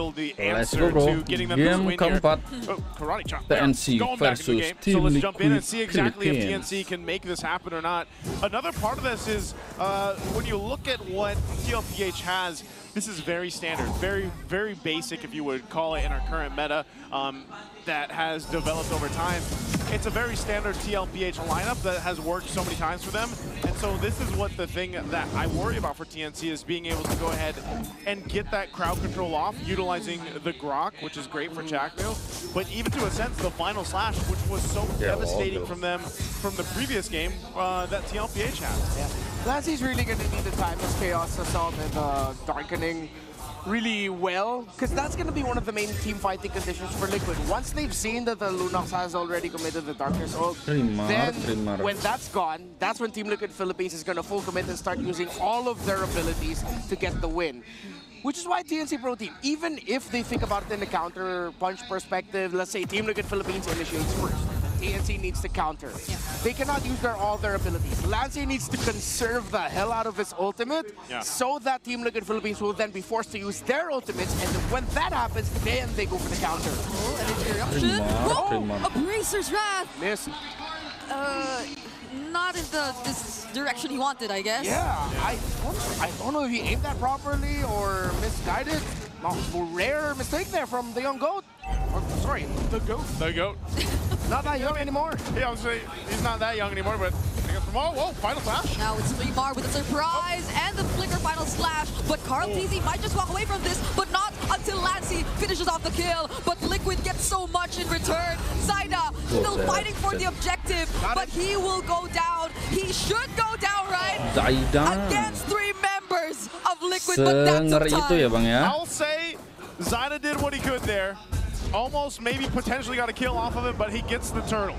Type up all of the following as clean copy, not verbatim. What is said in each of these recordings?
handle the answer to getting them this win here. Karate chop. TNC Going back into the game. So let's jump in and see exactly if TNC can make this happen or not. Another part of this is when you look at what TLPH has, this is very standard, very basic, if you would call it, in our current meta that has developed over time. It's a very standard TLPH lineup that has worked so many times for them. And so this is what the thing that I worry about for TNC is being able to go ahead and get that crowd control off, utilizing the Grok, which is great for Chakmu. But even to a sense, the final slash, which was so devastating from them from the previous game that TLPH has. Yeah. Lancy's really going to need the Timeless Chaos Assault and Darkening really well, because that's going to be one of the main team fighting conditions for Liquid. Once they've seen that the Lunox has already committed the Darkness ult, then when that's gone, that's when Team Liquid Philippines is going to full commit and start using all of their abilities to get the win. Which is why TNC Pro Team, even if they think about it in the counter punch perspective, let's say Team Liquid Philippines initiates first, TNC needs to counter. Yeah. They cannot use all their abilities. Lancy needs to conserve the hell out of his ultimate so that Team Liquid Philippines will then be forced to use their ultimates, and when that happens, then they go for the counter. Oh, and interruption. A Bracer's Wrath. Miss. Not in this direction he wanted, I guess. Yeah, I don't know if he aimed that properly or misguided. Rare mistake there from the young goat. Or, sorry, the goat. The goat. Not that young anymore. Yeah, I was saying he's not that young anymore, but I guess from whoa, final slash. Now it's 3mar with a surprise and the flicker final slash. But Carl TZ might just walk away from this, but not until Lancy finishes off the kill. But Liquid gets so much in return. Zaida still fighting for the objective, but he will go down. He should go down, right? Against 3 members of Liquid, but that's time. I'll say Zaida did what he could there. Almost maybe potentially got a kill off of it, but he gets the turtle.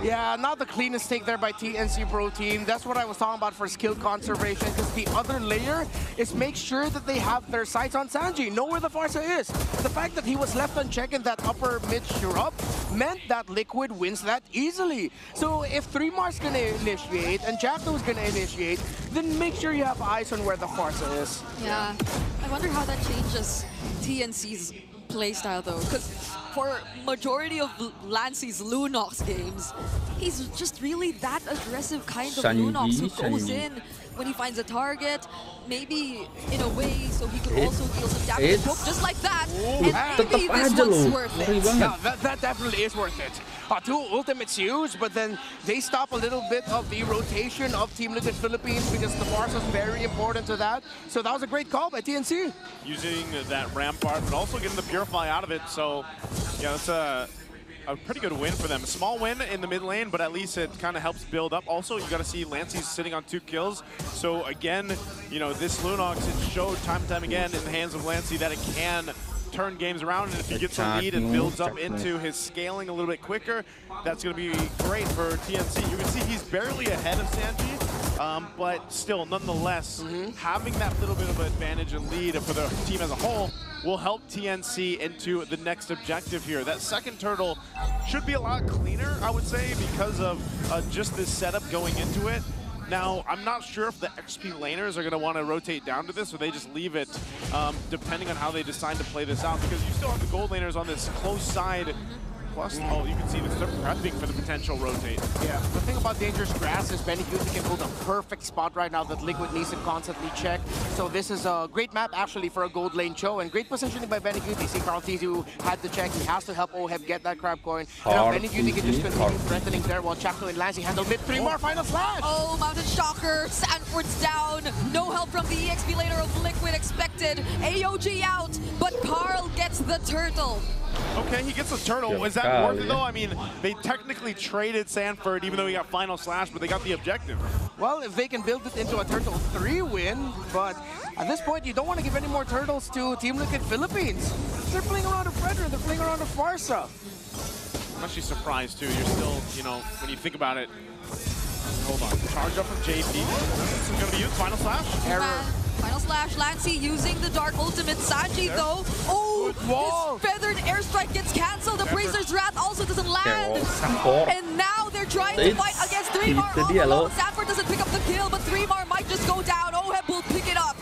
Yeah, not the cleanest take there by TNC Pro Team. That's what I was talking about for skill conservation, because the other layer is make sure that they have their sights on Sanji, know where the Farsa is. The fact that he was left unchecked in that upper mid shrub meant that Liquid wins that easily. So if 3mar's gonna initiate and Jackdo's gonna initiate, then make sure you have eyes on where the Farsa is. Yeah, I wonder how that changes TNC's playstyle though, because for majority of Lancy's Lunox games, he's just really that aggressive kind of Lunox who goes in when he finds a target, maybe in a way so he could also deal some damage just like that. And maybe this one's worth it. Yeah, that definitely is worth it. 2 ultimates used, but then they stop a little bit of the rotation of Team Liquid Philippines because the Farsa is very important to that. So that was a great call by TNC. Using that Rampart, but also getting the Purify out of it. So, yeah, that's a pretty good win for them. A small win in the mid lane, but at least it kind of helps build up. Also, you got to see Lancy's sitting on 2 kills. So again, you know, this Lunox, it showed time and time again in the hands of Lancy that it can turn games around, and if he gets a lead and builds up into his scaling a little bit quicker, that's going to be great for TNC. You can see he's barely ahead of Sanji, but still, nonetheless, having that little bit of advantage and lead for the team as a whole will help TNC into the next objective here. That second turtle should be a lot cleaner, I would say, because of just this setup going into it. Now, I'm not sure if the XP laners are going to want to rotate down to this, or they just leave it, depending on how they decide to play this out, because you still have the gold laners on this close side. Plus, oh, you can see they're prepping for the potential rotate. Yeah, the thing about Dangerous Grass is Benny Cutie can hold a perfect spot right now that Liquid needs to constantly check. So this is a great map actually for a gold lane show, and great positioning by Benny Cutie. See Carl Tizu had to check, he has to help Oheb get that crab coin. And now Benny Cutie can just continue threatening there while Chakno and Lancy handle mid. 3mar final slash! Oh, Mountain Shocker, Sanford's down. No help from the EXP laner of Liquid expected. AOG out, but Carl gets the turtle. Okay, he gets the turtle. Is that worth it though? I mean, they technically traded Sanford even though he got final slash, but they got the objective. Well, if they can build it into a Turtle 3 win, but at this point you don't want to give any more turtles to Team Liquid Philippines. They're playing around a Fredrin, they're playing around a Farsa. I'm actually surprised too. You're still, you know, when you think about it. Hold on. Charge up from JP. This is going to be used. Final slash. Error. Final slash. Lancy using the dark ultimate. Sanji though. Oh, his feathered airstrike gets cancelled. The Bracer's Wrath also doesn't land. And now they're trying to fight against 3mar all alone. Sanford doesn't pick up the kill, but 3mar might just go down. Oheb will pick it up.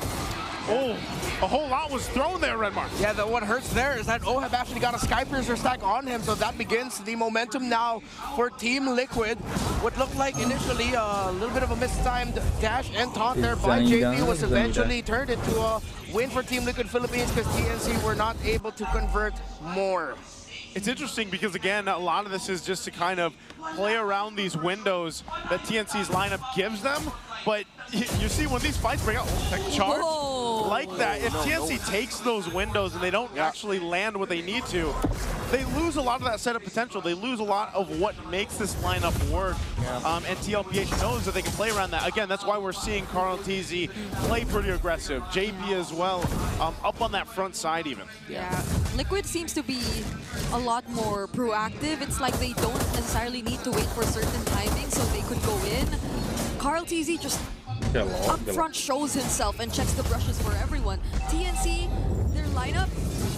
Oh, A whole lot was thrown there, Redmar. Yeah, what hurts there is that Oheb actually got a Skypiercer stack on him, so that begins the momentum now for Team Liquid. What looked like initially a little bit of a mistimed dash and taunt there by JP was eventually turned into a win for Team Liquid Philippines because TNC were not able to convert more. It's interesting because, again, a lot of this is just to kind of play around these windows that TNC's lineup gives them. But you see when these fights bring out tech charge like that, if TNC takes those windows and they don't actually land what they need to, they lose a lot of that setup potential. They lose a lot of what makes this lineup work. And TLPH knows that they can play around that. Again, that's why we're seeing Carl TZ play pretty aggressive. JP as well, up on that front side even. Yeah, Liquid seems to be a lot more proactive. It's like they don't necessarily need to wait for certain timing so they could go in. Carl TZ just up front shows himself and checks the brushes for everyone. TNC, their lineup,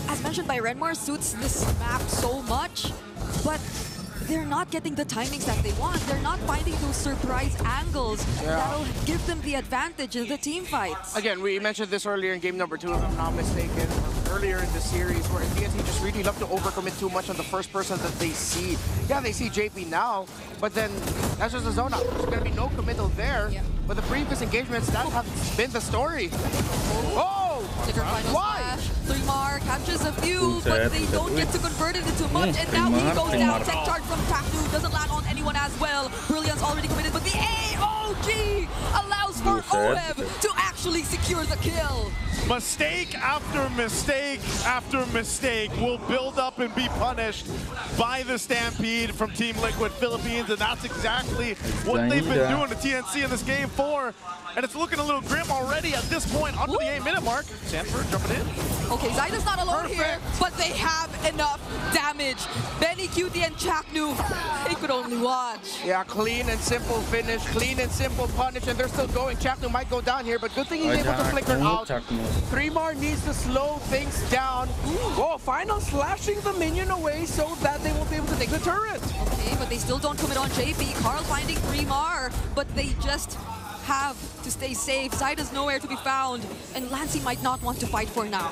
as mentioned by Redmar, suits this map so much, but they're not getting the timings that they want. They're not finding those surprise angles that'll give them the advantage in the team fights. Again, we mentioned this earlier in game number 2, if I'm not mistaken, earlier in the series, where TNC just really love to overcommit too much on the first person that they see. Yeah, they see JP now, but then that's just a zone out. There's going to be no committal there. But the previous engagements, that has been the story. Oh! Flicker final slash. 3mar catches a few, but they don't get to convert it into much. And now he goes down. Tech charge from Taknu doesn't land on anyone as well. Brilliant's already committed, but the AOG allows for Oheb to actually secure the kill. Mistake after mistake after mistake will build up and be punished by the Stampede from Team Liquid Philippines, and that's exactly what they've been doing to TNC in this game 4. And it's looking a little grim already at this point, under the 8-minute mark. Sanford jumping in. Okay, Zyda's not alone here, but they have enough damage. Benny, Cutie, and Chaknu, they could only watch. Yeah, clean and simple finish, clean and simple punish, and they're still going. Chaknu might go down here, but good thing he's able to flicker out. 3mar needs to slow things down. Oh, final slashing the minion away so that they won't be able to take the turret. Okay, but they still don't commit on JP. Carl finding 3mar, but they just have to stay safe. Zyda's nowhere to be found, and Lancey might not want to fight for now.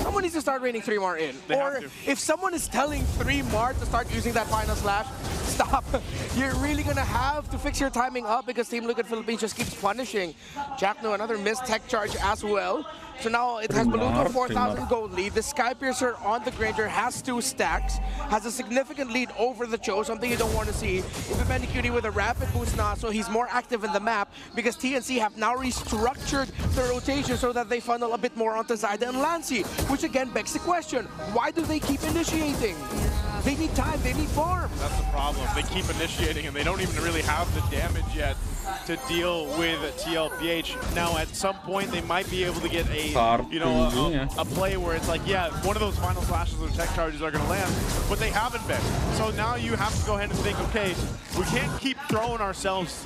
Someone needs to start raining 3mar in. Or if someone is telling 3mar to start using that final slash, stop. You're really gonna have to fix your timing up because Team Liquid Philippines just keeps punishing. Jackno, another missed tech charge as well. So now it has ballooned to a 4,000 gold lead. The Skypiercer on the Granger has 2 stacks, has a significant lead over the Cho, something you don't want to see. Even Cutie with a rapid boost now, so he's more active in the map because TNC have now restructured the rotation so that they funnel a bit more onto Zyda and Lancey, which again begs the question, why do they keep initiating? They need time, they need farm. That's the problem. They keep initiating and they don't even really have the damage yet to deal with TLPH. Now at some point they might be able to get a a play where it's like, yeah, one of those final slashes or tech charges are going to land, but they haven't been. So now you have to go ahead and think, okay, we can't keep throwing ourselves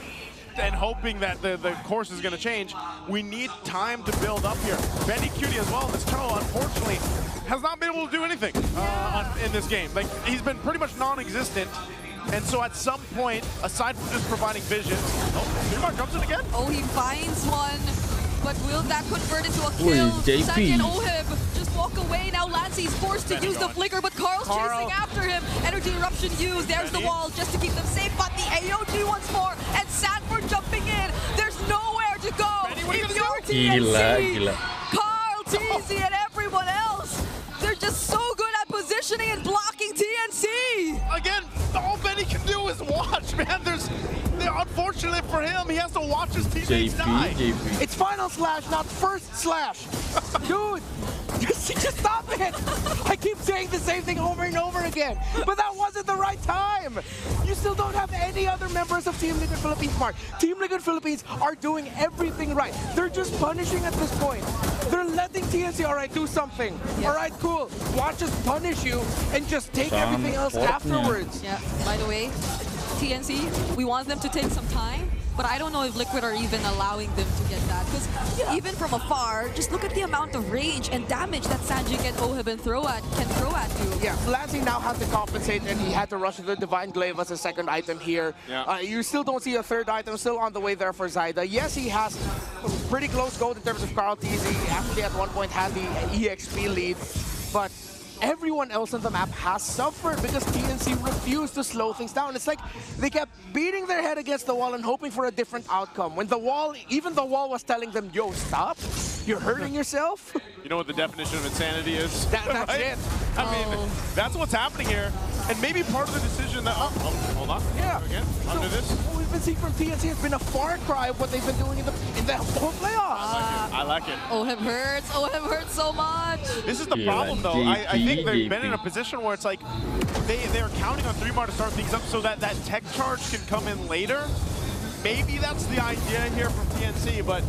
and hoping that the course is going to change. We need time to build up here. Benny Cutie as well, this Cho, unfortunately, has not been able to do anything in this game. Like, he's been pretty much non-existent. And so at some point, aside from just providing vision, Neymar comes in again. Oh, he finds one, but will that convert into a kill? Sandy and Oheb just walk away. Now Lancey's forced to use the flicker, but Carl's chasing after him. Energy eruption used. There's the wall just to keep them safe, but the AOG once more, and Sanford jumping in. There's nowhere to go. If you're TNC, Carl, TZ, and everyone else, they're just so good at positioning and blocking TNC. Again, all Benny can do is watch, man. Unfortunately for him, he has to watch his teammates die. It's final slash, not first slash. Dude, just stop it. I keep saying the same thing over and over again, but that wasn't the right time. You still don't have any other members of Team Liquid Philippines, Mark. Team Liquid Philippines are doing everything right. They're just punishing at this point. They're letting TNC, all right, do something. All right, cool. Watch us punish you and just take everything else afterwards. Yeah, by the way, TNC, we want them to take some time, but I don't know if Liquid are even allowing them to get that. Because even from afar, just look at the amount of range and damage that Sanji and Oheb can throw at you. Yeah, Lansing now had to compensate, and he had to rush the Divine Glaive as a second item here. Yeah. You still don't see a third item, still on the way there for Zyda. Yes, he has pretty close gold in terms of Carl Teasy. Actually, at one point had the EXP lead, but everyone else on the map has suffered because TNC refused to slow things down. It's like they kept beating their head against the wall and hoping for a different outcome. When the wall, even the wall was telling them, yo, stop, you're hurting yourself. You know what the definition of insanity is? That's right? it. I mean, that's what's happening here. And maybe part of the decision that, hold on. Yeah. Again, under this. What we've been seeing from TNC has been a far cry of what they've been doing in the whole playoffs. I like it. Oheb hurts. Oheb hurts so much. This is the problem, though. I think they've been in a position where it's like they're counting on 3mar to start things up so that that tech charge can come in later. Maybe that's the idea here from TNC, but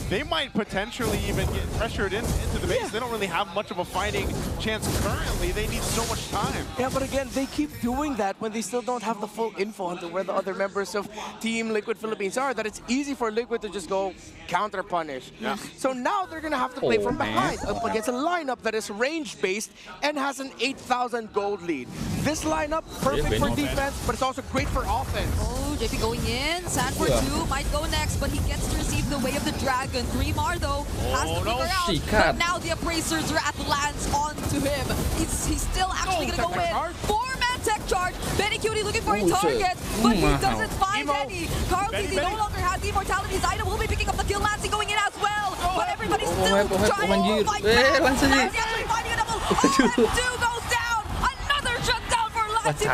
they might potentially even get pressured into the base. Yeah. They don't really have much of a fighting chance currently. They need so much time. Yeah, but again, they keep doing that when they still don't have the full info onto where the other members of Team Liquid Philippines are, that it's easy for Liquid to just go counter-punish. Yeah. So now they're going to have to play from behind up against a lineup that is range-based and has an 8,000 gold lead. This lineup, perfect for defense, but it's also great for offense. Oh, JP going in. Sanford 2 might go next, but he gets to receive the Way of the Dragon. 3mar though has to figure out. But now the Appraiser's Wrath lands onto him. He's still actually gonna go in. 4-man tech charge. Benny Cutie looking for a target, but he doesn't find any. Carl Teasy no longer has the immortality. Zyda will be picking up the kill. Lansing going in as well. But everybody's still trying to fight back. Lansing actually finding a double. Oh, 2 goes down. Another shutdown for Lansing.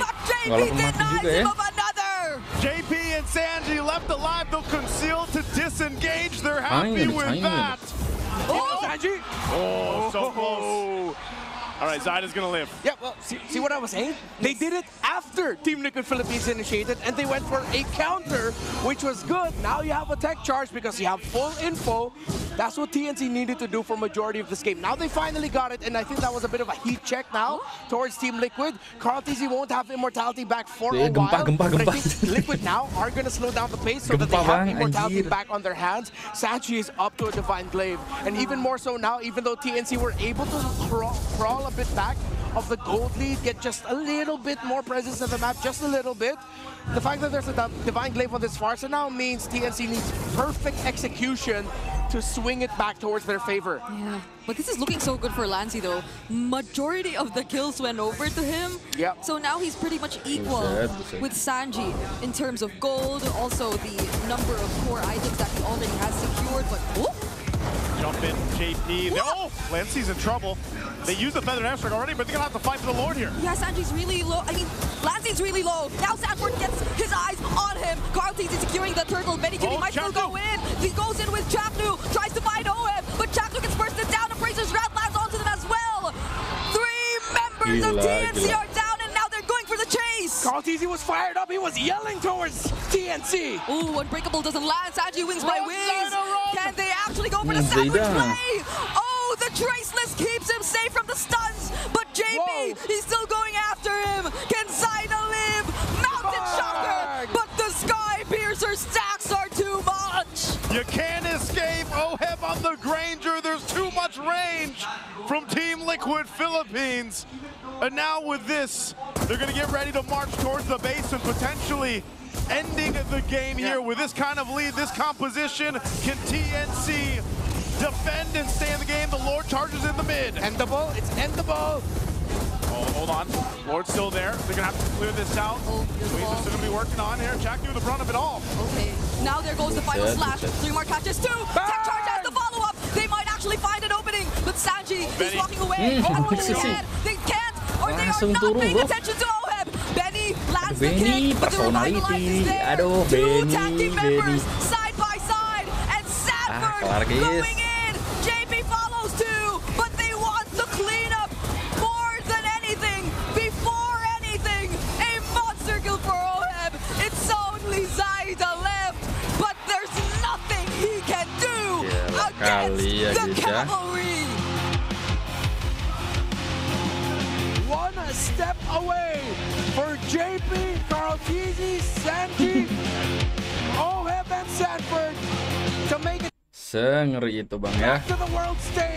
But JP denies him of another. JP and Sanji left alive, though concealed to disengage. They're happy with that. Oh, Sanji! Oh, so close. All right, Zyda's gonna live. Yeah, well, see what I was saying? They did it after Team Liquid Philippines initiated, and they went for a counter, which was good. Now you have a tech charge because you have full info. That's what TNC needed to do for majority of this game. Now they finally got it, and I think that was a bit of a heat check now towards Team Liquid. Carl Teasy won't have immortality back for a while, but I think Liquid now are going to slow down the pace so that they have immortality back on their hands. Sanji is up to a Divine Glaive, and even more so now, even though TNC were able to crawl a bit back of the gold lead, get just a little bit more presence in the map, just a little bit. The fact that there's a Divine Glaive on this Farsa now means TNC needs perfect execution to swing it back towards their favor. Yeah, but this is looking so good for Lansy though. Majority of the kills went over to him. Yeah. So now he's pretty much equal with Sanji in terms of gold, also the number of core items that he already has secured. But whoop! Jump in, JP. Oh, Lancy's in trouble. They used the Feathered Airstrike already, but they're gonna have to fight for the Lord here. Yeah, Sanji's really low. I mean, Lancy's really low. Now Sanford gets his eyes on him. Carl Teasy securing the turtle. Benny Cutie might still go in. He goes in with Chaknu, tries to find Oheb, but Chaknu gets bursted down. Appraiser's Wrath lands onto them as well. 3 members of TNC are down, and now they're going for the chase. Carl Teasy was fired up. He was yelling towards TNC. Ooh, Unbreakable doesn't land. Sanji wins by wings. Can they actually go for the sandwich play? Oh, the Traceless keeps him safe from the stuns, but JP, he's still going after him. Can Zyda live? Mountain Shocker, but the Sky Piercer stacks are too much. You can't escape Oheb on the Granger. There's too much range from Team Liquid Philippines. And now with this, they're gonna get ready to march towards the base and potentially ending the game here with this kind of lead, this composition. Can TNC defend and stay in the game? The Lord charges in the mid. Endable, it's endable. Oh, hold on. Lord's still there. They're gonna have to clear this out. Oh, We're still gonna be working on here. Jack doing the brunt of it all. Okay, now there goes the final slash. 3 more catches, 2. Tech charge has the follow-up. They might actually find an opening, but Sanji is walking away. They can't, or they are not paying attention to Oheb. Benny lands the kick, but the revitalize is there. 2 tag team members side by side, and Sanford going in. JP follows 2, but they want the cleanup more than anything. Before anything, a monster kill for Oheb. It's only Zyda left, but there's nothing he can do against the cavalry. One step away for JP, Carl Teasy, Sanji, Oh, Heaven Sanford to make it Sengeri itu Bang ya. to the world stage.